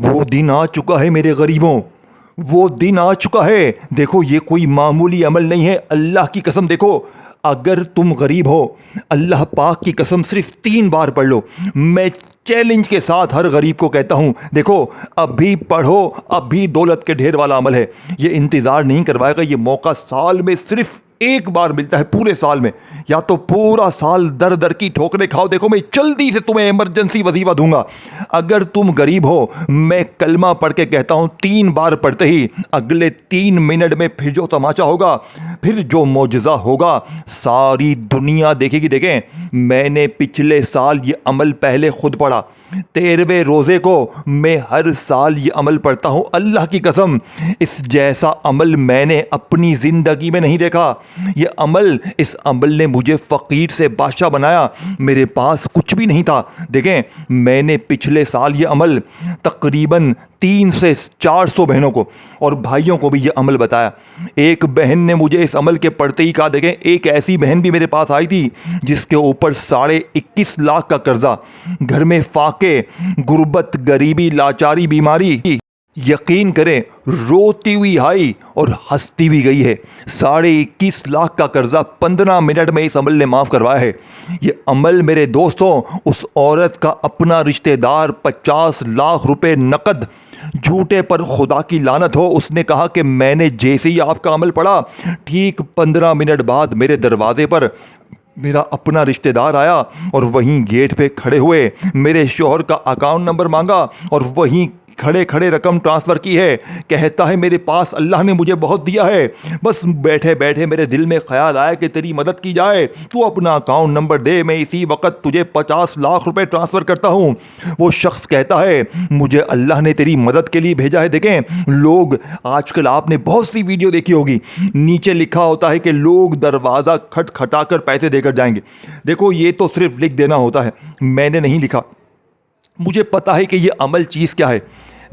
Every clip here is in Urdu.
وہ دن آ چکا ہے میرے غریبوں، وہ دن آ چکا ہے۔ دیکھو یہ کوئی معمولی عمل نہیں ہے، اللہ کی قسم دیکھو، اگر تم غریب ہو اللہ پاک کی قسم صرف 3 بار پڑھ لو۔ میں چیلنج کے ساتھ ہر غریب کو کہتا ہوں دیکھو ابھی پڑھو، ابھی دولت کے ڈھیر والا عمل ہے، یہ انتظار نہیں کروائے گا، یہ موقع سال میں صرف 1 بار ملتا ہے پورے سال میں، یا تو پورا سال در در کی ٹھوکریں کھاؤ۔ دیکھو میں جلدی سے تمہیں ایمرجنسی وظیفہ دوں گا۔ اگر تم غریب ہو میں کلمہ پڑھ کے کہتا ہوں 3 بار پڑھتے ہی اگلے 3 منٹ میں پھر جو تماشا ہوگا، پھر جو معجزہ ہوگا ساری دنیا دیکھے گی۔ دیکھیں میں نے پچھلے سال یہ عمل پہلے خود پڑھا، 13ویں روزے کو میں ہر سال یہ عمل پڑھتا ہوں، اللہ کی قسم اس جیسا عمل میں نے اپنی زندگی میں نہیں دیکھا۔ یہ عمل، اس عمل نے مجھے فقیر سے بادشاہ بنایا، میرے پاس کچھ بھی نہیں تھا۔ دیکھیں میں نے پچھلے سال یہ عمل تقریباً 300 سے 400 بہنوں کو اور بھائیوں کو بھی یہ عمل بتایا۔ ایک بہن نے مجھے اس عمل کے پڑھتے ہی کہا، دیکھیں ایک ایسی بہن بھی میرے پاس آئی تھی جس کے اوپر 21.5 لاکھ کا قرضہ، گھر میں فاقے، غربت، غریبی، لاچاری، بیماری، یقین کریں روتی ہوئی آئی اور ہنستی ہوئی گئی ہے۔ 21.5 لاکھ کا قرضہ 15 منٹ میں اس عمل نے معاف کروایا ہے۔ یہ عمل میرے دوستوں، اس عورت کا اپنا رشتہ دار 50 لاکھ روپے نقد، جھوٹے پر خدا کی لعنت ہو، اس نے کہا کہ میں نے جیسے ہی آپ کا عمل پڑھا ٹھیک 15 منٹ بعد میرے دروازے پر میرا اپنا رشتہ دار آیا اور وہیں گیٹ پہ کھڑے ہوئے میرے شوہر کا اکاؤنٹ نمبر مانگا اور وہیں کھڑے کھڑے رقم ٹرانسفر کی ہے۔ کہتا ہے میرے پاس اللہ نے مجھے بہت دیا ہے، بس بیٹھے بیٹھے میرے دل میں خیال آیا کہ تیری مدد کی جائے، تو اپنا اکاؤنٹ نمبر دے، میں اسی وقت تجھے 50 لاکھ روپے ٹرانسفر کرتا ہوں۔ وہ شخص کہتا ہے مجھے اللہ نے تیری مدد کے لیے بھیجا ہے۔ دیکھیں لوگ آج کل، آپ نے بہت سی ویڈیو دیکھی ہوگی، نیچے لکھا ہوتا ہے کہ لوگ دروازہ کھٹکھٹا کر پیسے دے کر جائیں گے۔ دیکھو یہ تو صرف لکھ دینا ہوتا ہے، میں نے نہیں لکھا، مجھے پتا ہے کہ یہ عمل چیز کیا ہے۔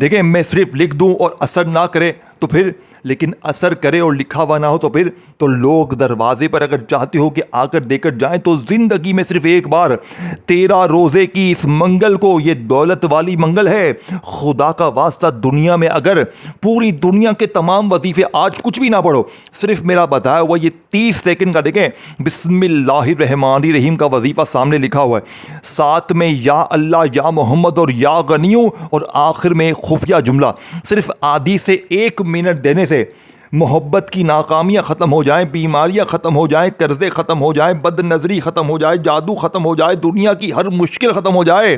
دیکھیں میں صرف لکھ دوں اور اثر نہ کرے تو پھر، لیکن اثر کرے اور لکھا ہوا نہ ہو تو پھر، تو لوگ دروازے پر اگر چاہتے ہو کہ آ کر دے کر جائیں تو زندگی میں صرف 1 بار 13 روزے کی اس منگل کو، یہ دولت والی منگل ہے، خدا کا واسطہ دنیا میں اگر پوری دنیا کے تمام وظیفے آج کچھ بھی نہ پڑھو، صرف میرا بتایا ہوا یہ 30 سیکنڈ کا، دیکھیں بسم اللہ الرحمن الرحیم کا وظیفہ سامنے لکھا ہوا ہے، ساتھ میں یا اللہ، یا محمد اور یا غنیوں، اور آخر میں خفیہ جملہ۔ صرف آدھی سے 1 منٹ دینے سے محبت کی ناکامیاں ختم ہو جائیں، بیماریاں ختم ہو جائیں، قرضے ختم ہو جائیں، بد نظری ختم ہو جائے، جادو ختم ہو جائے، دنیا کی ہر مشکل ختم ہو جائے۔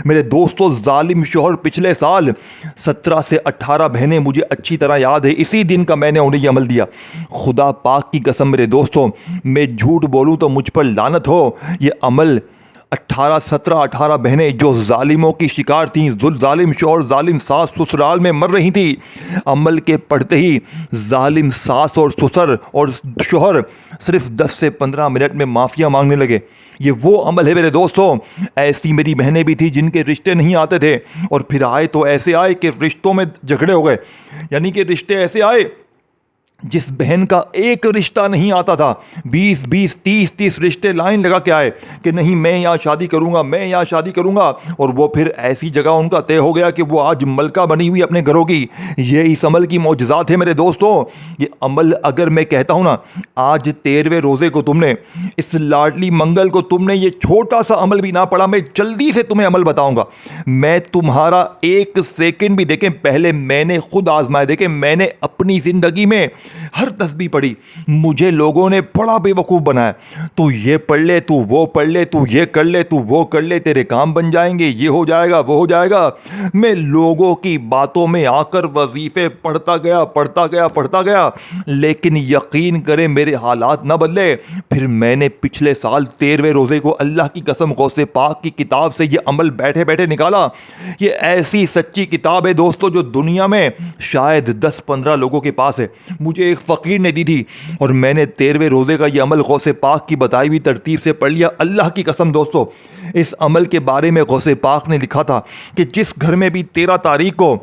میرے دوستو ظالم شوہر پچھلے سال 17 سے 18 بہنیں مجھے اچھی طرح یاد ہے، اسی دن کا میں نے انہیں یہ عمل دیا۔ خدا پاک کی قسم میرے دوستو، میں جھوٹ بولوں تو مجھ پر لعنت ہو۔ یہ عمل 17-18 بہنیں جو ظالموں کی شکار تھیں، ظالم شوہر، ظالم ساس سسرال میں مر رہی تھیں، عمل کے پڑھتے ہی ظالم ساس اور سسر اور شوہر صرف 10 سے 15 منٹ میں معافیا مانگنے لگے۔ یہ وہ عمل ہے میرے دوستوں۔ ایسی میری بہنیں بھی تھیں جن کے رشتے نہیں آتے تھے، اور پھر آئے تو ایسے آئے کہ رشتوں میں جھگڑے ہو گئے، یعنی کہ رشتے ایسے آئے جس بہن کا ایک رشتہ نہیں آتا تھا 20-20 30-30 رشتے لائن لگا کے آئے کہ نہیں میں یہاں شادی کروں گا، میں یہاں شادی کروں گا، اور وہ پھر ایسی جگہ ان کا طے ہو گیا کہ وہ آج ملکہ بنی ہوئی اپنے گھروں کی۔ یہ اس عمل کی معجزات ہے میرے دوستوں۔ یہ عمل اگر میں کہتا ہوں نا، آج 13ویں روزے کو تم نے، اس لاڈلی منگل کو تم نے یہ چھوٹا سا عمل بھی نہ پڑھا، میں جلدی سے تمہیں عمل بتاؤں گا، میں تمہارا 1 سیکنڈ بھی، دیکھیں پہلے میں نے خود آزمایا، دیکھیں میں نے اپنی زندگی میں ہر تسبیح پڑھی، مجھے لوگوں نے بڑا بے وقوف بنایا، تو یہ پڑھ لے، تو وہ پڑھ لے، تو یہ کر لے، تو وہ کر لے، تیرے کام بن جائیں گے، یہ ہو جائے گا، وہ ہو جائے گا۔ میں لوگوں کی باتوں میں آ کر وظیفے پڑھتا گیا، لیکن یقین کریں میرے حالات نہ بدلے۔ پھر میں نے پچھلے سال 13ویں روزے کو اللہ کی قسم غوث پاک کی کتاب سے یہ عمل بیٹھے بیٹھے نکالا۔ یہ ایسی سچی کتاب ہے دوستو جو دنیا میں شاید 10-15 لوگوں کے پاس ہے، مجھے ایک فقیر نے دی تھی، اور میں نے 13ویں روزے کا یہ عمل غوث پاک کی بتائی ہوئی ترتیب سے پڑھ لیا۔ اللہ کی قسم دوستو، اس عمل کے بارے میں غوث پاک نے لکھا تھا کہ جس گھر میں بھی 13 تاریخ کو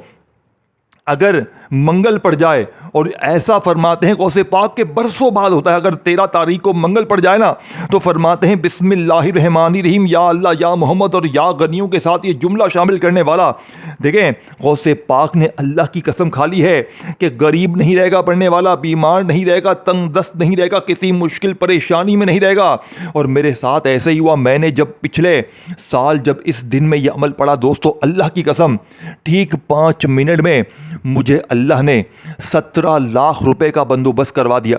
اگر منگل پڑ جائے، اور ایسا فرماتے ہیں غوث پاک کے برسوں بعد ہوتا ہے، اگر 13 تاریخ کو منگل پڑ جائے نا تو فرماتے ہیں بسم اللہ الرحمن الرحیم، یا اللہ یا محمد اور یا غنیوں کے ساتھ یہ جملہ شامل کرنے والا، دیکھیں غوث پاک نے اللہ کی قسم کھا لی ہے کہ غریب نہیں رہے گا پڑھنے والا، بیمار نہیں رہے گا، تنگ دست نہیں رہے گا، کسی مشکل پریشانی میں نہیں رہے گا۔ اور میرے ساتھ ایسے ہی ہوا، میں نے جب پچھلے سال جب اس دن میں یہ عمل پڑھا دوستو، اللہ کی قسم ٹھیک 5 منٹ میں مجھے اللہ نے 17 لاکھ روپے کا بندوبست کروا دیا۔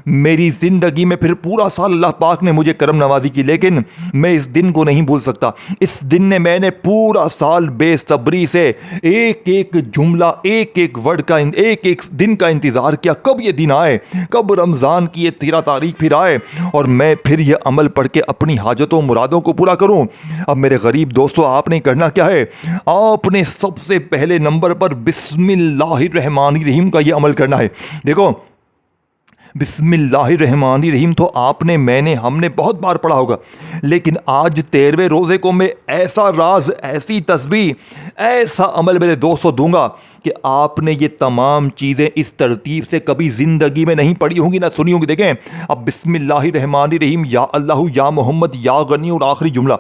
میری زندگی میں پھر پورا سال اللہ پاک نے مجھے کرم نوازی کی، لیکن میں اس دن کو نہیں بھول سکتا۔ اس دن نے میں نے پورا سال بے صبری سے ایک ایک جملہ، ایک ایک ورڈ کا، ایک ایک دن کا انتظار کیا، کب یہ دن آئے، کب رمضان کی یہ 13 تاریخ پھر آئے اور میں پھر یہ عمل پڑھ کے اپنی حاجتوں مرادوں کو پورا کروں۔ اب میرے غریب دوستو، آپ نے کرنا کیا ہے؟ آپ نے سب سے پہلے نمبر پر بسم اللہ الرحمن الرحیم کا یہ عمل کرنا ہے۔ دیکھو بسم اللہ الرحمن الرحیم تو آپ نے، میں نے، ہم نے بہت بار پڑھا ہوگا، لیکن آج 13ویں روزے کو میں ایسا راز، ایسی تسبیح، ایسا عمل میرے دوستوں دوں گا کہ آپ نے یہ تمام چیزیں اس ترتیب سے کبھی زندگی میں نہیں پڑھی ہوں گی، نہ سنی ہوں گی۔ دیکھیں اب بسم اللہ الرحمن الرحیم، یا اللہ یا محمد یا غنی، اور آخری جملہ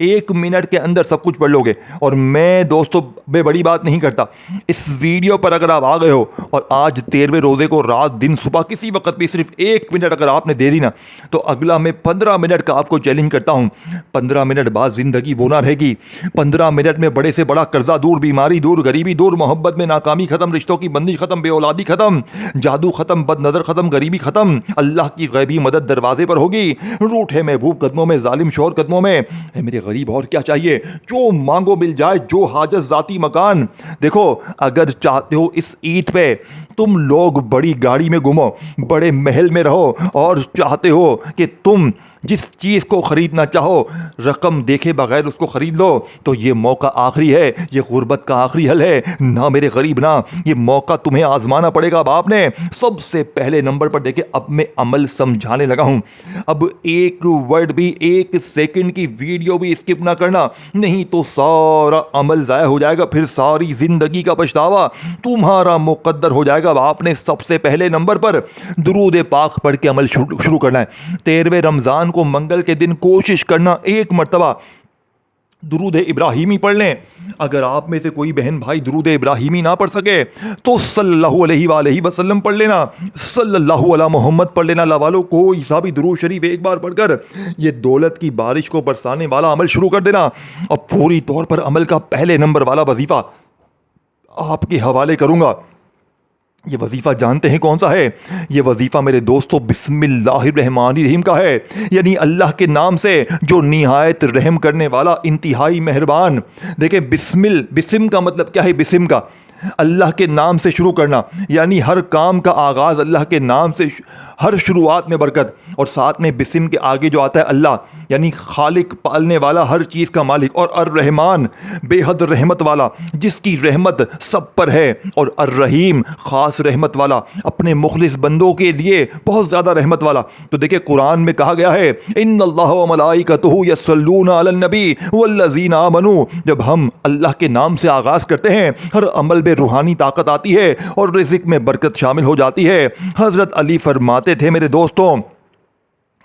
1 منٹ کے اندر سب کچھ پڑھ لو گے۔ اور میں دوستوں بے بڑی بات نہیں کرتا، اس ویڈیو پر اگر آپ آ گئے ہو اور آج 13ویں روزے کو رات دن صبح کسی وقت بھی صرف 1 منٹ اگر آپ نے دے دی نا، تو اگلا میں 15 منٹ کا آپ کو چیلنج کرتا ہوں، 15 منٹ بعد زندگی وہ نہ رہے گی، 15 منٹ میں بڑے سے بڑا قرضہ دور، بیماری دور، غریبی دور، محبت میں ناکامی ختم، رشتوں کی بندش ختم، بے اولادی ختم، جادو ختم، بد نظر ختم، غریبی ختم، اللہ کی غیبی مدد دروازے پر ہوگی، روٹھے محبوب قدموں میں، ظالم شوہر قدموں میں۔ اے میرے غریب اور کیا چاہیے؟ جو مانگو مل جائے، جو حاجت ذاتی مکان۔ دیکھو اگر چاہتے ہو اس عید پہ تم لوگ بڑی گاڑی میں گھومو، بڑے محل میں رہو، اور چاہتے ہو کہ تم جس چیز کو خریدنا چاہو رقم دیکھے بغیر اس کو خرید لو، تو یہ موقع آخری ہے، یہ غربت کا آخری حل ہے۔ نہ میرے غریب نہ، یہ موقع تمہیں آزمانا پڑے گا۔ اب آپ نے سب سے پہلے نمبر پر دیکھے، اب میں عمل سمجھانے لگا ہوں، اب ایک ورڈ بھی، 1 سیکنڈ کی ویڈیو بھی اسکپ نہ کرنا، نہیں تو سارا عمل ضائع ہو جائے گا، پھر ساری زندگی کا پچھتاوا تمہارا مقدر ہو جائے گا۔ اب آپ نے سب سے پہلے نمبر پر درود پاک پڑھ کے عمل شروع کرنا ہے۔ 13ویں رمضان کو منگل کے دن کوشش کرنا 1 مرتبہ درود ابراہیمی پڑھ لیں۔ اگر آپ میں سے کوئی بہن بھائی درود ابراہیمی نہ پڑھ سکے تو صلی اللہ علیہ وآلہ وسلم پڑھ لینا، صلی اللہ علی محمد پڑھ لینا۔ لوالو کوئی سا بھی درود شریف ایک بار پڑھ کر یہ دولت کی بارش کو برسانے والا عمل شروع کر دینا۔ اب فوری طور پر عمل کا پہلے نمبر والا وظیفہ آپ کے حوالے کروں گا۔ یہ وظیفہ جانتے ہیں کون سا ہے؟ یہ وظیفہ میرے دوستو بسم اللہ الرحمن الرحیم کا ہے، یعنی اللہ کے نام سے جو نہایت رحم کرنے والا، انتہائی مہربان۔ دیکھیں بسم کا مطلب کیا ہے؟ بسم کا اللہ کے نام سے شروع کرنا، یعنی ہر کام کا آغاز اللہ کے نام سے، ہر شروعات میں برکت، اور ساتھ میں بسم کے آگے جو آتا ہے اللہ، یعنی خالق، پالنے والا، ہر چیز کا مالک، اور الرحمن بے حد رحمت والا، جس کی رحمت سب پر ہے، اور الرحیم خاص رحمت والا، اپنے مخلص بندوں کے لیے بہت زیادہ رحمت والا۔ تو دیکھیں قرآن میں کہا گیا ہے ان اللہ وملائکتہ یصلون علی النبی والذین آمنوا، جب ہم اللہ کے نام سے آغاز کرتے ہیں ہر عمل میں روحانی طاقت آتی ہے اور رزق میں برکت شامل ہو جاتی ہے۔ حضرت علی فرماتے تھے میرے دوستوں،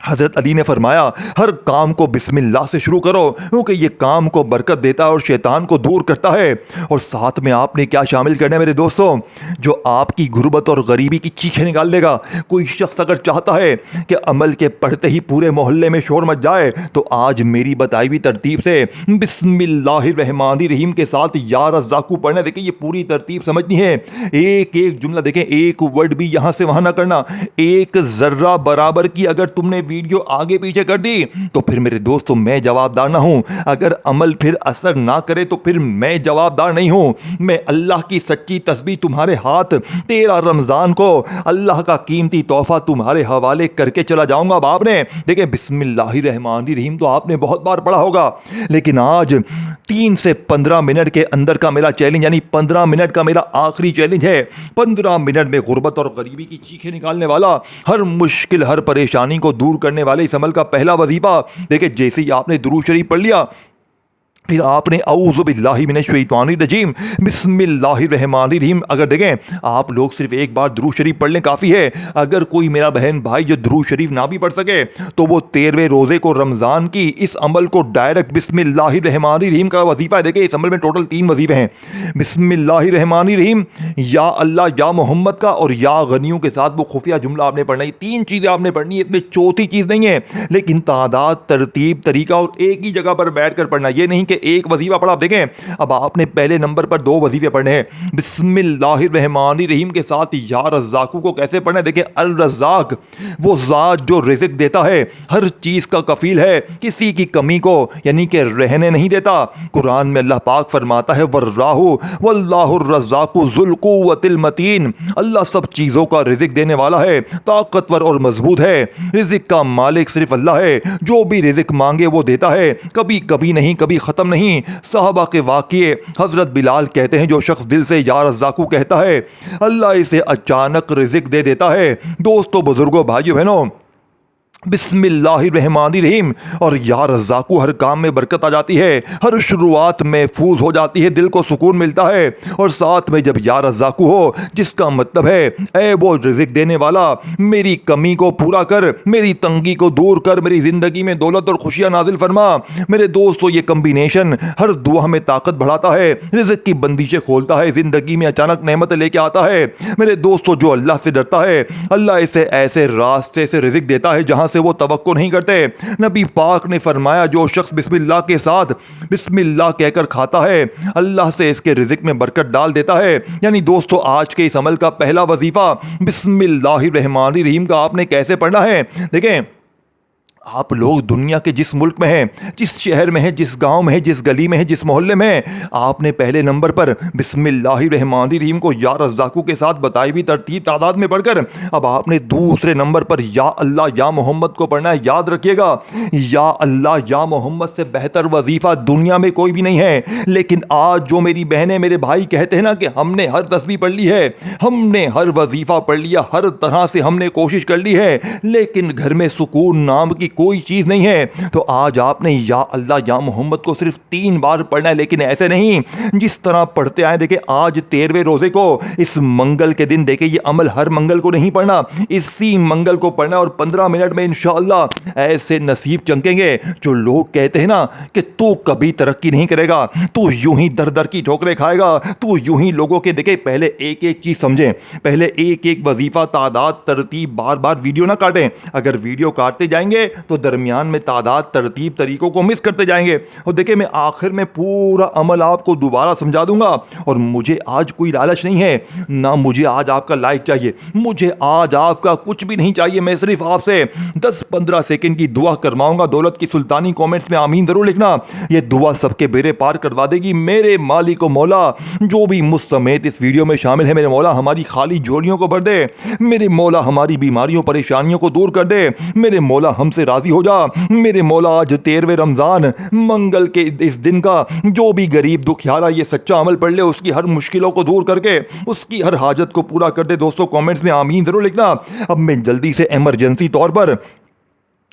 حضرت علی نے فرمایا ہر کام کو بسم اللہ سے شروع کرو، کیونکہ یہ کام کو برکت دیتا ہے اور شیطان کو دور کرتا ہے۔ اور ساتھ میں آپ نے کیا شامل کرنا ہے میرے دوستوں؟ جو آپ کی غربت اور غریبی کی چیخیں نکال دے گا۔ کوئی شخص اگر چاہتا ہے کہ عمل کے پڑھتے ہی پورے محلے میں شور مچ جائے، تو آج میری بتائی ہوئی ترتیب سے بسم اللہ الرحمن الرحیم کے ساتھ یا رزاقو پڑھنا۔ دیکھیں یہ پوری ترتیب سمجھنی ہے، ایک ایک جملہ، دیکھیں ایک ورڈ بھی یہاں سے وہاں نہ کرنا، ایک ذرہ برابر کی اگر تم نے ویڈیو آگے پیچھے کر دی تو پھر میرے دوستوں میں جواب دار نہ ہوں، اگر عمل پھر اثر نہ کرے تو پھر میں جواب دار نہیں ہوں۔ میں اللہ کی سچی تسبیح تمہارے ہاتھ 13 رمضان کو اللہ کا قیمتی تحفہ تمہارے حوالے کر کے چلا جاؤں گا۔ اب آپ نے دیکھیں بسم اللہ الرحمن الرحیم تو آپ نے بہت بار پڑھا ہوگا، لیکن آج 3 سے 15 منٹ کے اندر کا میرا چیلنج، یعنی 15 منٹ کا میرا آخری چیلنج ہے۔ 15 منٹ میں غربت اور غریبی کی چیخیں نکالنے والا، ہر مشکل، ہر پریشانی کو دور کرنے والے اس عمل کا پہلا وظیفہ، دیکھیں جیسے ہی آپ نے درود شریف پڑھ لیا پھر آپ نے اعوذ باللہ من الشیطان الرجیم بسم اللہ الرحمن الرحیم. اگر دیکھیں آپ لوگ صرف ایک بار درود شریف پڑھ لیں کافی ہے. اگر کوئی میرا بہن بھائی جو درود شریف نہ بھی پڑھ سکے تو وہ 13ویں روزے کو رمضان کی اس عمل کو ڈائریکٹ بسم اللہ الرحمن الرحیم کا وظیفہ ہے. دیکھیں اس عمل میں ٹوٹل 3 وظیفے ہیں. بسم اللہ الرحمن الرحیم, یا اللہ یا محمد کا, اور یا غنیوں کے ساتھ وہ خفیہ جملہ آپ نے پڑھنا ہے. 3 چیزیں آپ نے پڑھنی ہے, اس میں چوتھی چیز نہیں ہے, لیکن تعداد, ترتیب, طریقہ اور ایک ہی جگہ پر بیٹھ کر پڑھنا. یہ نہیں کہ ایک وظیفہ پڑھا. آپ دیکھیں اب آپ نے پہلے نمبر پر 2 وظیفے پڑھنے ہیں. بسم اللہ الرحمن الرحیم کے ساتھ یا رزاقو کو کیسے پڑھنا ہے؟ دیکھیں الرزاق وہ ذات جو رزق دیتا ہے, ہر چیز کا کفیل ہے, کسی کی کمی کو یعنی کہ رہنے نہیں دیتا. قرآن میں اللہ پاک فرماتا ہے والراہ واللہ الرزاق ذو القوۃ المتین, اللہ سب چیزوں کا رزق دینے والا ہے, طاقتور اور مضبوط ہے. رزق کا مالک صرف اللہ ہے, جو بھی رزق مانگے وہ دیتا ہے, کبھی کبھی نہیں, کبھی ختم نہیں. صحابہ کے واقعے, حضرت بلال کہتے ہیں جو شخص دل سے یا رزاقو کہتا ہے اللہ اسے اچانک رزق دے دیتا ہے. دوستو, بزرگوں, بھائیو بہنوں, بسم اللہ الرحمن الرحیم اور یا رزاقو ہر کام میں برکت آ جاتی ہے, ہر شروعات محفوظ ہو جاتی ہے, دل کو سکون ملتا ہے. اور ساتھ میں جب یا رزاقو ہو جس کا مطلب ہے اے وہ رزق دینے والا, میری کمی کو پورا کر, میری تنگی کو دور کر, میری زندگی میں دولت اور خوشیاں نازل فرما. میرے دوستو یہ کمبینیشن ہر دعا میں طاقت بڑھاتا ہے, رزق کی بندیشیں کھولتا ہے, زندگی میں اچانک نعمت لے کے آتا ہے. میرے دوستو جو اللہ سے ڈرتا ہے اللہ اسے ایسے راستے سے رزق دیتا ہے جہاں سے وہ توقع نہیں کرتے. نبی پاک نے فرمایا جو شخص بسم اللہ کے ساتھ بسم اللہ کہہ کر کھاتا ہے اللہ سے اس کے رزق میں برکت ڈال دیتا ہے. یعنی دوستو آج کے اس عمل کا پہلا وظیفہ بسم اللہ الرحمن الرحیم کا آپ نے کیسے پڑھنا ہے. دیکھیں آپ لوگ دنیا کے جس ملک میں ہیں, جس شہر میں ہیں, جس گاؤں میں ہیں, جس گلی میں ہیں, جس محلے میں ہیں, آپ نے پہلے نمبر پر بسم اللہ الرحمن الرحیم کو یا رزاقو کے ساتھ بتائی ہوئی ترتیب تعداد میں پڑھ کر اب آپ نے دوسرے نمبر پر یا اللہ یا محمد کو پڑھنا ہے. یاد رکھیے گا یا اللہ یا محمد سے بہتر وظیفہ دنیا میں کوئی بھی نہیں ہے. لیکن آج جو میری بہنیں میرے بھائی کہتے ہیں نا کہ ہم نے ہر تسبیح پڑھ لی ہے, ہم نے ہر وظیفہ پڑھ لیا, ہر طرح سے ہم نے کوشش کر لی ہے, لیکن گھر میں سکون نام کی کوئی چیز نہیں ہے, تو آج آپ نے یا اللہ یا محمد کو صرف 3 بار پڑھنا ہے. لیکن ایسے نہیں جس طرح پڑھتے آئے. دیکھیں آج 13ویں روزے کو اس منگل کے دن, دیکھیں یہ عمل ہر منگل کو نہیں پڑھنا, اسی منگل کو پڑھنا, اور 15 منٹ میں انشاءاللہ ایسے نصیب چمکیں گے. جو لوگ کہتے ہیں نا کہ تو کبھی ترقی نہیں کرے گا, تو یوں ہی در در کی ٹھوکریں کھائے گا, تو یوں ہی لوگوں کے, دیکھیں پہلے ایک ایک چیز سمجھیں, پہلے ایک ایک وظیفہ, تعداد, ترتیب, بار بار ویڈیو نہ کاٹیں. اگر ویڈیو کاٹتے جائیں گے تو درمیان میں تعداد, ترتیب, طریقوں کو مس کرتے جائیں گے. اور دیکھیں میں آخر میں پورا عمل آپ کو دوبارہ سمجھا دوں گا, اور مجھے آج کوئی لالچ نہیں ہے, نہ مجھے آج آپ کا لائک چاہیے, مجھے آج آپ کا کچھ بھی نہیں چاہیے. میں صرف آپ سے 10-15 سیکنڈ کی دعا کرواؤں گا. دولت کی سلطانی کومنٹس میں آمین ضرور لکھنا, یہ دعا سب کے بیڑے پار کروا دے گی. میرے مالک و مولا جو بھی مجھ سمیت اس ویڈیو میں شامل ہے, میرے مولا ہماری خالی جھولیوں کو بھر دے, میرے مولا ہماری بیماریوں پریشانیوں کو دور کر دے, میرے مولا ہم سے راضی ہو جا. میرے مولا آج 13ویں رمضان منگل کے اس دن کا جو بھی غریب دکھیارا یہ سچا عمل پڑھ لے, اس کی ہر مشکلوں کو دور کر کے اس کی ہر حاجت کو پورا کر دے. دوستو کامنٹس میں آمین ضرور لکھنا. اب میں جلدی سے ایمرجنسی طور پر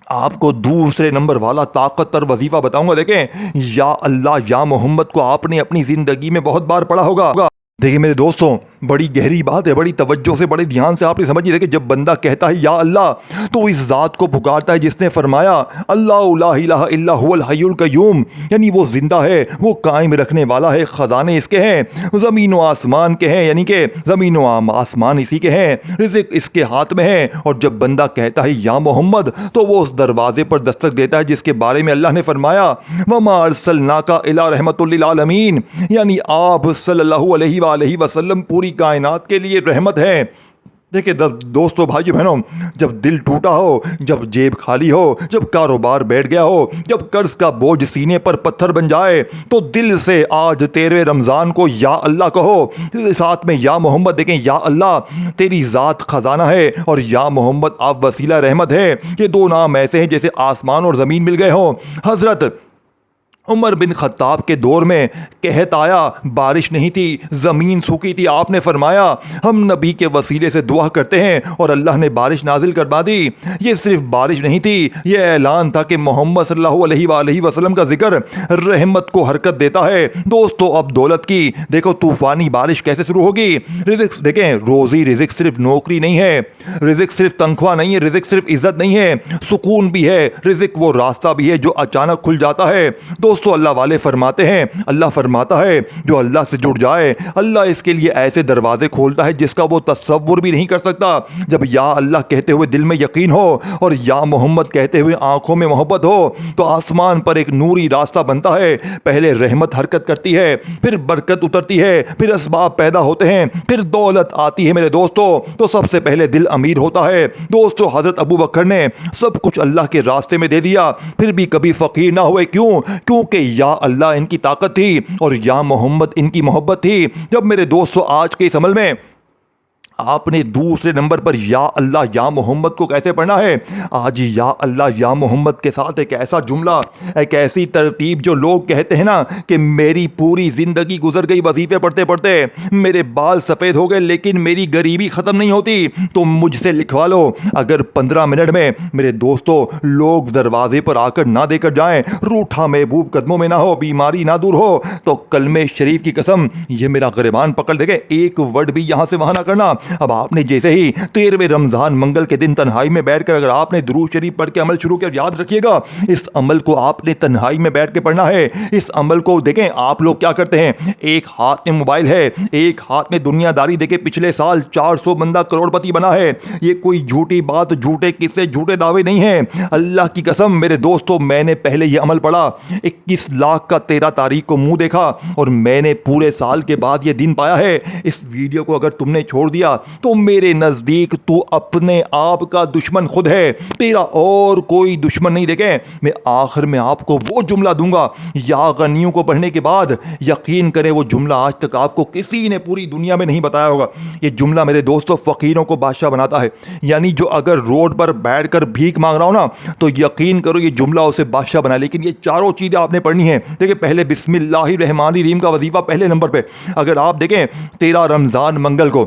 آپ کو دوسرے نمبر والا طاقت تر وظیفہ بتاؤں گا. دیکھیں یا اللہ یا محمد کو آپ نے اپنی زندگی میں بہت بار پڑھا ہوگا. دیکھیں میرے دوستوں بڑی گہری بات ہے, بڑی توجہ سے بڑے دھیان سے آپ نے سمجھی. دیکھیں جب بندہ کہتا ہے یا اللہ تو اس ذات کو پکارتا ہے جس نے فرمایا اللہ لا الہ الا هو الحی القیوم, یعنی وہ زندہ ہے, وہ قائم رکھنے والا ہے, خزانے اس کے ہیں, زمین و آسمان کے ہیں, یعنی کہ زمین و آسمان اسی کے ہیں, رزق اس کے ہاتھ میں ہے. اور جب بندہ کہتا ہے یا محمد تو وہ اس دروازے پر دستک دیتا ہے جس کے بارے میں اللہ نے فرمایا وما ارسلناک الا رحمۃ للعالمین, یعنی آپ صلی اللہ علیہ وآلہ وسلم پوری کائنات کے لیے رحمت ہے. دیکھیں دوستو بھائیو بہنوں, جب دل ٹوٹا ہو, جب جیب خالی ہو, جب کاروبار بیٹھ گیا ہو, جب قرض کا بوجھ سینے پر پتھر بن جائے, تو دل سے آج 13ویں رمضان کو یا اللہ کہو, ساتھ میں یا محمد. دیکھیں یا اللہ تیری ذات خزانہ ہے, اور یا محمد آپ وسیلہ رحمت ہے. یہ 2 نام ایسے ہیں جیسے آسمان اور زمین مل گئے ہوں. حضرت عمر بن خطاب کے دور میں قحط آیا، بارش نہیں تھی، زمین سوکھی تھی، آپ نے فرمایا ہم نبی کے وسیلے سے دعا کرتے ہیں اور اللہ نے بارش نازل کروا دی۔ یہ صرف بارش نہیں تھی، یہ اعلان تھا کہ محمد صلی اللہ علیہ وآلہ وسلم کا ذکر رحمت کو حرکت دیتا ہے۔ دوستو اب دولت کی دیکھو طوفانی بارش کیسے شروع ہوگی۔ رزق دیکھیں، روزی رزق صرف نوکری نہیں ہے، رزق صرف تنخواہ نہیں ہے، رزق صرف عزت نہیں ہے، سکون بھی ہے، رزق وہ راستہ بھی ہے جو اچانک کھل جاتا ہے۔ دوستو اللہ والے فرماتے ہیں، اللہ فرماتا ہے جو اللہ سے جڑ جائے اللہ اس کے لیے ایسے دروازے کھولتا ہے جس کا وہ تصور بھی نہیں کر سکتا۔ جب یا اللہ کہتے ہوئے دل میں یقین ہو اور یا محمد کہتے ہوئے آنکھوں میں محبت ہو تو آسمان پر ایک نوری راستہ بنتا ہے۔ پہلے رحمت حرکت کرتی ہے، پھر برکت اترتی ہے، پھر اسباب پیدا ہوتے ہیں، پھر دولت آتی ہے۔ میرے دوستو تو سب سے پہلے دل امیر ہوتا ہے۔ دوستو حضرت ابو بکر نے سب کچھ اللہ کے راستے میں دے دیا، پھر بھی کبھی فقیر نہ ہوئے۔ کیوں؟ کیونکہ یا اللہ ان کی طاقت تھی اور یا محمد ان کی محبت تھی۔ جب میرے دوستو آج کے اس عمل میں آپ نے دوسرے نمبر پر یا اللہ یا محمد کو کیسے پڑھنا ہے؟ آج یا اللہ یا محمد کے ساتھ ایک ایسا جملہ، ایک ایسی ترتیب جو لوگ کہتے ہیں نا کہ میری پوری زندگی گزر گئی وظیفے پڑھتے پڑھتے، میرے بال سفید ہو گئے لیکن میری غریبی ختم نہیں ہوتی، تو مجھ سے لکھوا لو۔ اگر 15 منٹ میں میرے دوستو لوگ دروازے پر آ کر نہ دے کر جائیں، روٹھا محبوب قدموں میں نہ ہو، بیماری نہ دور ہو، تو کلمہ شریف کی قسم یہ میرا گریبان پکڑ دے گا، ایک ورڈ بھی یہاں سے وہاں نہ کرنا۔ اب آپ نے جیسے ہی 13ویں رمضان منگل کے دن تنہائی میں بیٹھ کر اگر آپ نے درود شریف پڑھ کے عمل شروع کیا، یاد رکھیے گا اس عمل کو آپ نے تنہائی میں بیٹھ کے پڑھنا ہے۔ اس عمل کو دیکھیں آپ لوگ کیا کرتے ہیں، ایک ہاتھ میں موبائل ہے، ایک ہاتھ میں دنیا داری، دیکھیں پچھلے سال 400 بندہ کروڑ پتی بنا ہے۔ یہ کوئی جھوٹی بات، جھوٹے قصے، جھوٹے دعوے نہیں ہیں۔ اللہ کی قسم میرے دوستو میں نے پہلے یہ عمل پڑھا، 21 لاکھ کا 13 تاریخ کو منہ دیکھا اور میں نے پورے سال کے بعد یہ دن پایا ہے۔ اس ویڈیو کو اگر تم نے چھوڑ دیا تو میرے نزدیک تو اپنے آپ کا دشمن خود ہے، تیرا اور کوئی دشمن نہیں۔ دیکھیں میں آخر میں آپ کو وہ جملہ دوں گا یا غنیوں کو پڑھنے کے بعد، یقین کریں وہ جملہ آج تک آپ کو کسی نے پوری دنیا میں نہیں بتایا ہوگا۔ یہ جملہ میرے دوستوں فقیروں کو بادشاہ بناتا ہے، یعنی جو اگر روڈ پر بیٹھ کر بھیک مانگ رہا ہو نا تو یقین کرو یہ جملہ اسے بادشاہ بنا۔ لیکن یہ چاروں چیزیں آپ نے پڑھنی ہیں۔ دیکھیں پہلے بسم اللہ الرحمن الرحیم کا وظیفہ پہلے نمبر پہ، اگر آپ دیکھیں 13 رمضان منگل کو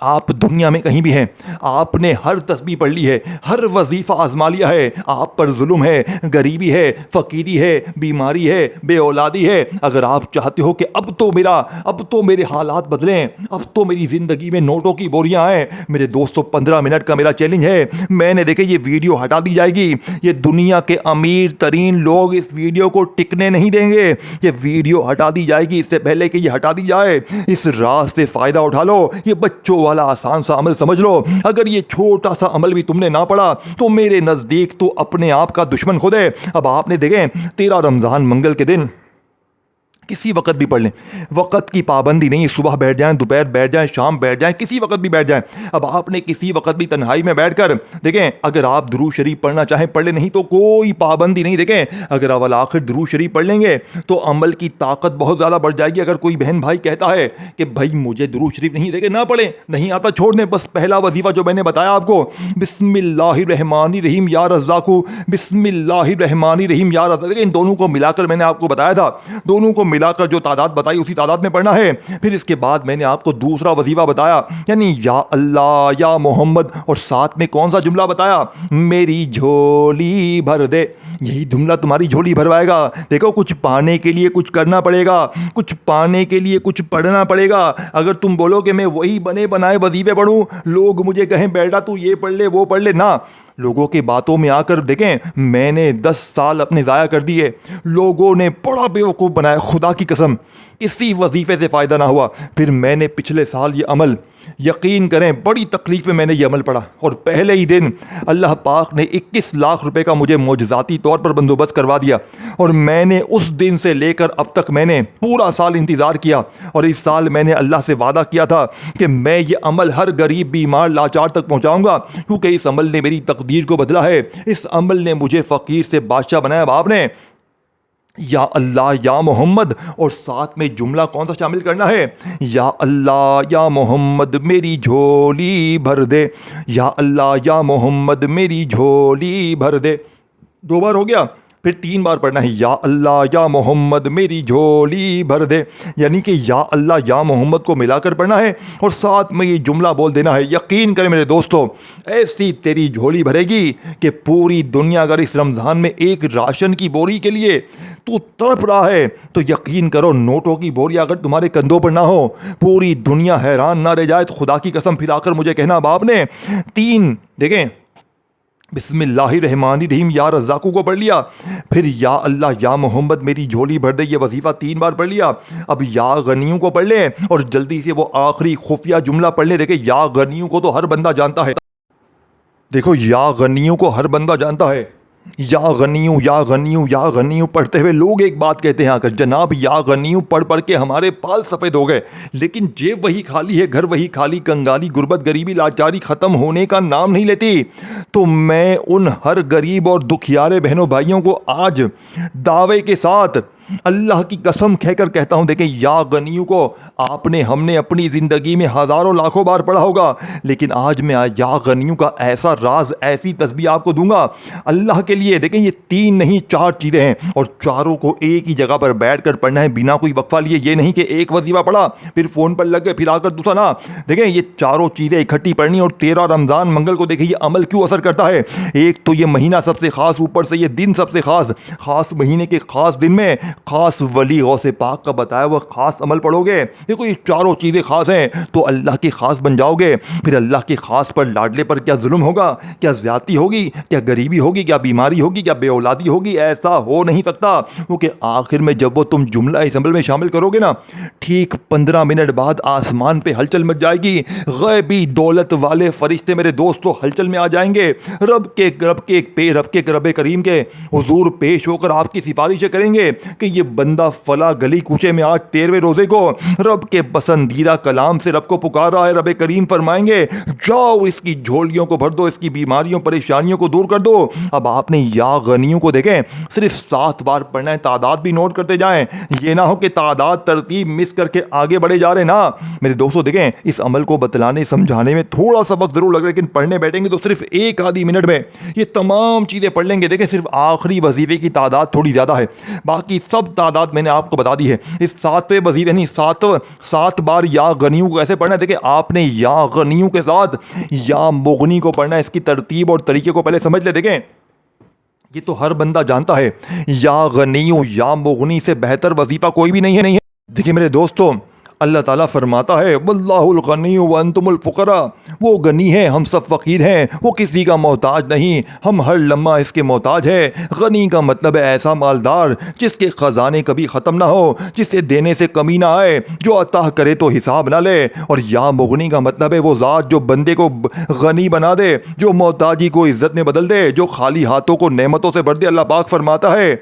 آپ دنیا میں کہیں بھی ہیں، آپ نے ہر تسبیح پڑھ لی ہے، ہر وظیفہ آزما لیا ہے، آپ پر ظلم ہے، غریبی ہے، فقیری ہے، بیماری ہے، بے اولادی ہے، اگر آپ چاہتے ہو کہ اب تو میرے حالات بدلیں، اب تو میری زندگی میں نوٹوں کی بوریاں آئیں، میرے دوستو 15 منٹ کا میرا چیلنج ہے۔ میں نے دیکھے یہ ویڈیو ہٹا دی جائے گی، یہ دنیا کے امیر ترین لوگ اس ویڈیو کو ٹکنے نہیں دیں گے، یہ ویڈیو ہٹا دی جائے گی۔ اس سے پہلے کہ یہ ہٹا دی جائے اس راز سے فائدہ اٹھا لو، یہ بچوں والا آسان سا عمل سمجھ لو۔ اگر یہ چھوٹا سا عمل بھی تم نے نہ پڑھا تو میرے نزدیک تو اپنے آپ کا دشمن خود ہے۔ اب آپ نے دیکھیں 13 رمضان منگل کے دن کسی وقت بھی پڑھ لیں، وقت کی پابندی نہیں، صبح بیٹھ جائیں، دوپہر بیٹھ جائیں، شام بیٹھ جائیں، کسی وقت بھی بیٹھ جائیں۔ اب آپ نے کسی وقت بھی تنہائی میں بیٹھ کر دیکھیں، اگر آپ درود شریف پڑھنا چاہیں پڑھ لیں، نہیں تو کوئی پابندی نہیں۔ دیکھیں اگر اول آخر درود شریف پڑھ لیں گے تو عمل کی طاقت بہت زیادہ بڑھ جائے گی۔ اگر کوئی بہن بھائی کہتا ہے کہ بھائی مجھے درود شریف نہیں، دیکھیں نہ پڑھیں، نہیں آتا چھوڑ دیں، بس پہلا وظیفہ جو میں نے بتایا آپ کو، بسم اللہ الرحمن الرحیم یا رزاقو، بسم اللہ الرحمن الرحیم یا رزاقو، دیکھیں ان دونوں کو ملا کر میں نے آپ کو بتایا تھا، دونوں کو ملا کر جو تعداد بتائی اسی تعداد میں پڑھنا ہے۔ پھر اس کے بعد میں نے آپ کو دوسرا وظیفہ بتایا، یعنی یا اللہ یا محمد، اور ساتھ میں کون سا جملہ بتایا، میری جھولی بھر دے۔ یہی جملہ تمہاری جھولی بھروائے گا۔ دیکھو کچھ پانے کے لیے کچھ کرنا پڑے گا، کچھ پانے کے لیے کچھ پڑھنا پڑے گا۔ اگر تم بولو کہ میں وہی بنے بنائے وظیفے پڑھوں، لوگ مجھے کہیں بیٹا تو یہ پڑھ لے وہ پڑھ لے، نہ، لوگوں کی باتوں میں آ کر دیکھیں میں نے 10 سال اپنے ضائع کر دیے، لوگوں نے بڑا بیوقوف بنایا، خدا کی قسم کسی وظیفے سے فائدہ نہ ہوا۔ پھر میں نے پچھلے سال یہ عمل، یقین کریں بڑی تکلیف میں نے یہ عمل پڑھا، اور پہلے ہی دن اللہ پاک نے 21 لاکھ روپے کا مجھے معجزاتی طور پر بندوبست کروا دیا، اور میں نے اس دن سے لے کر اب تک میں نے پورا سال انتظار کیا، اور اس سال میں نے اللہ سے وعدہ کیا تھا کہ میں یہ عمل ہر غریب بیمار لاچار تک پہنچاؤں گا، کیونکہ اس عمل نے میری تقدیر کو بدلا ہے، اس عمل نے مجھے فقیر سے بادشاہ بنایا۔ اب آپ نے یا اللہ یا محمد اور ساتھ میں جملہ کون سا شامل کرنا ہے، یا اللہ یا محمد میری جھولی بھر دے، یا اللہ یا محمد میری جھولی بھر دے، 2 بار ہو گیا۔ پھر 3 بار پڑھنا ہے یا اللہ یا محمد میری جھولی بھر دے، یعنی کہ یا اللہ یا محمد کو ملا کر پڑھنا ہے اور ساتھ میں یہ جملہ بول دینا ہے، یقین کریں میرے دوستو ایسی تیری جھولی بھرے گی کہ پوری دنیا اگر اس رمضان میں ایک راشن کی بوری کے لیے تو تڑپ رہا ہے تو یقین کرو نوٹوں کی بوری اگر تمہارے کندھوں پر نہ ہو پوری دنیا حیران نہ رہ جائے۔ تو خدا کی قسم پھر آ کر مجھے کہنا اب آپ نے 3 دیکھیں بسم اللہ الرحمن الرحیم یا رزاقو کو پڑھ لیا، پھر یا اللہ یا محمد میری جھولی بھر دے، یہ وظیفہ 3 بار پڑھ لیا، اب یا غنیوں کو پڑھ لیں اور جلدی سے وہ آخری خفیہ جملہ پڑھ لیں۔ دیکھیں یا غنیوں کو تو ہر بندہ جانتا ہے، دیکھو یا غنیوں کو ہر بندہ جانتا ہے، یا غنیوں یا غنیوں یا غنیوں پڑھتے ہوئے لوگ ایک بات کہتے ہیں آ کر، جناب یا غنیوں پڑھ پڑھ کے ہمارے بال سفید ہو گئے، لیکن جیب وہی خالی ہے، گھر وہی خالی، کنگالی غربت غریبی لاچاری ختم ہونے کا نام نہیں لیتی۔ تو میں ان ہر غریب اور دکھیارے بہنوں بھائیوں کو آج دعوے کے ساتھ اللہ کی قسم کہہ کر کہتا ہوں، دیکھیں یا غنیوں کو آپ نے ہم نے اپنی زندگی میں ہزاروں لاکھوں بار پڑھا ہوگا، لیکن آج میں یا غنیوں کا ایسا راز ایسی تسبیح آپ کو دوں گا اللہ کے لیے۔ دیکھیں یہ 3 نہیں 4 چیزیں ہیں اور چاروں کو ایک ہی جگہ پر بیٹھ کر پڑھنا ہے بنا کوئی وقفہ لیے، یہ نہیں کہ ایک وظیفہ پڑھا پھر فون پر لگ گئے پھر آ کر دوسرا نہ۔ دیکھیں یہ چاروں چیزیں اکٹھی پڑھنی، اور 13 رمضان منگل کو دیکھیں یہ عمل کیوں اثر کرتا ہے، ایک تو یہ مہینہ سب سے خاص، اوپر سے یہ دن سب سے خاص، خاص مہینے کے خاص دن میں خاص ولی غوث پاک کا بتایا وہ خاص عمل پڑھو گے، دیکھو یہ چاروں چیزیں خاص ہیں تو اللہ کے خاص بن جاؤ گے۔ پھر اللہ کے خاص پر لاڈلے پر کیا ظلم ہوگا، کیا زیادتی ہوگی، کیا غریبی ہوگی، کیا بیماری ہوگی، کیا بے اولادی ہوگی، ایسا ہو نہیں سکتا، کیونکہ آخر میں جب وہ تم جملہ اس عمل میں شامل کرو گے نا ٹھیک 15 منٹ بعد آسمان پہ ہلچل مچ جائے گی، غیبی دولت والے فرشتے میرے دوستو ہلچل میں آ جائیں گے، رب کریم کے حضور پیش ہو کر آپ کی سفارشیں کریں گے کہ یہ بندہ فلاں گلی کوچے میں آج 13ویں روزے کو رب کے پسندیدہ کلام سے رب کو پکار رہا ہے، رب کریم فرمائیں گے جاؤ اس کی جھولیوں کو بھر دو، اس کی بیماریوں پریشانیوں کو دور کر دو۔ اب آپ نے یا غنیوں کو دیکھیں صرف 7 بار پڑھنا ہے، تعداد بھی نوٹ کرتے جائیں، یہ نہ ہو کہ تعداد ترتیب مس کر کے آگے بڑھے جا رہے نا میرے دوستو۔ دیکھیں اس عمل کو بتلانے سمجھانے میں تھوڑا سا وقت ضرور لگ رہا ہے، لیکن پڑھنے بیٹھیں گے تو صرف 1 آدھی منٹ میں یہ تمام چیزیں پڑھ لیں گے۔ دیکھیں صرف آخری وظیفے کی تعداد تھوڑی زیادہ ہے، باقی سب تعداد میں نے آپ کو بتا دی ہے۔ اس 7ویں وظیفے نہیں 7 بار یا غنیوں کو کیسے پڑھنا ہے، دیکھیں آپ نے یا غنیوں کے ساتھ یا مغنی کو پڑھنا ہے، اس کی ترتیب اور طریقے کو پہلے سمجھ لیں۔ دیکھیں یہ تو ہر بندہ جانتا ہے، یا غنیوں یا مغنی سے بہتر وظیفہ کوئی بھی نہیں ہے۔ دیکھیں میرے دوستو اللہ تعالیٰ فرماتا ہے واللہ الغنی وانتم الفقراء، وہ غنی ہے ہم سب فقیر ہیں، وہ کسی کا محتاج نہیں، ہم ہر لمحہ اس کے محتاج ہے۔ غنی کا مطلب ہے ایسا مالدار جس کے خزانے کبھی ختم نہ ہو، جسے دینے سے کمی نہ آئے، جو عطا کرے تو حساب نہ لے۔ اور یا مغنی کا مطلب ہے وہ ذات جو بندے کو غنی بنا دے، جو محتاجی کو عزت میں بدل دے، جو خالی ہاتھوں کو نعمتوں سے بھر دے۔ اللہ پاک فرماتا ہے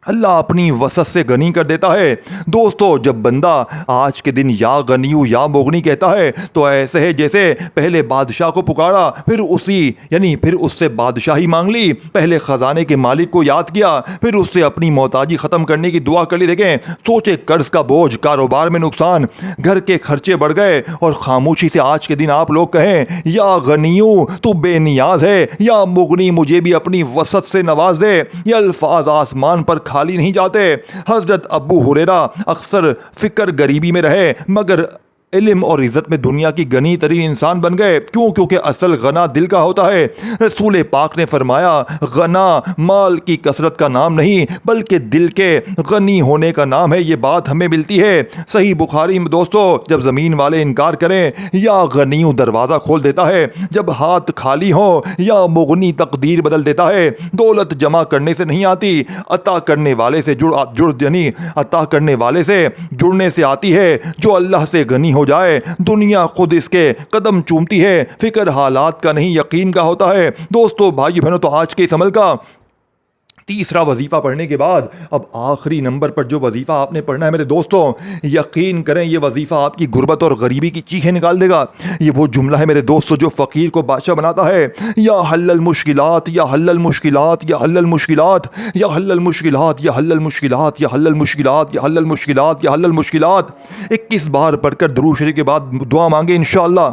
اللہ اپنی وسعت سے غنی کر دیتا ہے۔ دوستو جب بندہ آج کے دن یا غنیو یا مغنی کہتا ہے تو ایسے ہے جیسے پہلے بادشاہ کو پکارا پھر اس سے بادشاہی مانگ لی، پہلے خزانے کے مالک کو یاد کیا پھر اس سے اپنی محتاجی ختم کرنے کی دعا کر لی۔ دیکھیں سوچے قرض کا بوجھ، کاروبار میں نقصان، گھر کے خرچے بڑھ گئے اور خاموشی سے آج کے دن آپ لوگ کہیں یا غنیو تو بے نیاز ہے، یا مغنی مجھے بھی اپنی وسعت سے نواز دے۔ یہ الفاظ آسمان پر خالی نہیں جاتے۔ حضرت ابو ہریرہ اکثر فکر غریبی میں رہے مگر علم اور عزت میں دنیا کی غنی ترین انسان بن گئے، کیونکہ اصل غنا دل کا ہوتا ہے۔ رسول پاک نے فرمایا غنا مال کی کثرت کا نام نہیں بلکہ دل کے غنی ہونے کا نام ہے۔ یہ بات ہمیں ملتی ہے صحیح بخاری میں دوستو، جب زمین والے انکار کریں یا غنیوں دروازہ کھول دیتا ہے، جب ہاتھ خالی ہو یا مغنی تقدیر بدل دیتا ہے۔ دولت جمع کرنے سے نہیں آتی، عطا کرنے والے سے عطا کرنے والے سے جڑنے سے آتی ہے۔ جو اللہ سے غنی ہو جائے دنیا خود اس کے قدم چومتی ہے، فکر حالات کا نہیں یقین کا ہوتا ہے۔ دوستو بھائی بہنوں تو آج کے اس عمل کا تیسرا وظیفہ پڑھنے کے بعد اب آخری نمبر پر جو وظیفہ آپ نے پڑھنا ہے میرے دوستوں، یقین کریں یہ وظیفہ آپ کی غربت اور غریبی کی چیخیں نکال دے گا۔ یہ وہ جملہ ہے میرے دوستوں جو فقیر کو بادشاہ بناتا ہے، یا حل المشکلات یا حل المشکلات یا حل المشکلات یا حل المشکلات یا حل المشکلات یا حل المشکلات یا حل المشکلات یا حل المشکلات 21 بار پڑھ کر درود شریف کے بعد دعا مانگے انشاءاللہ۔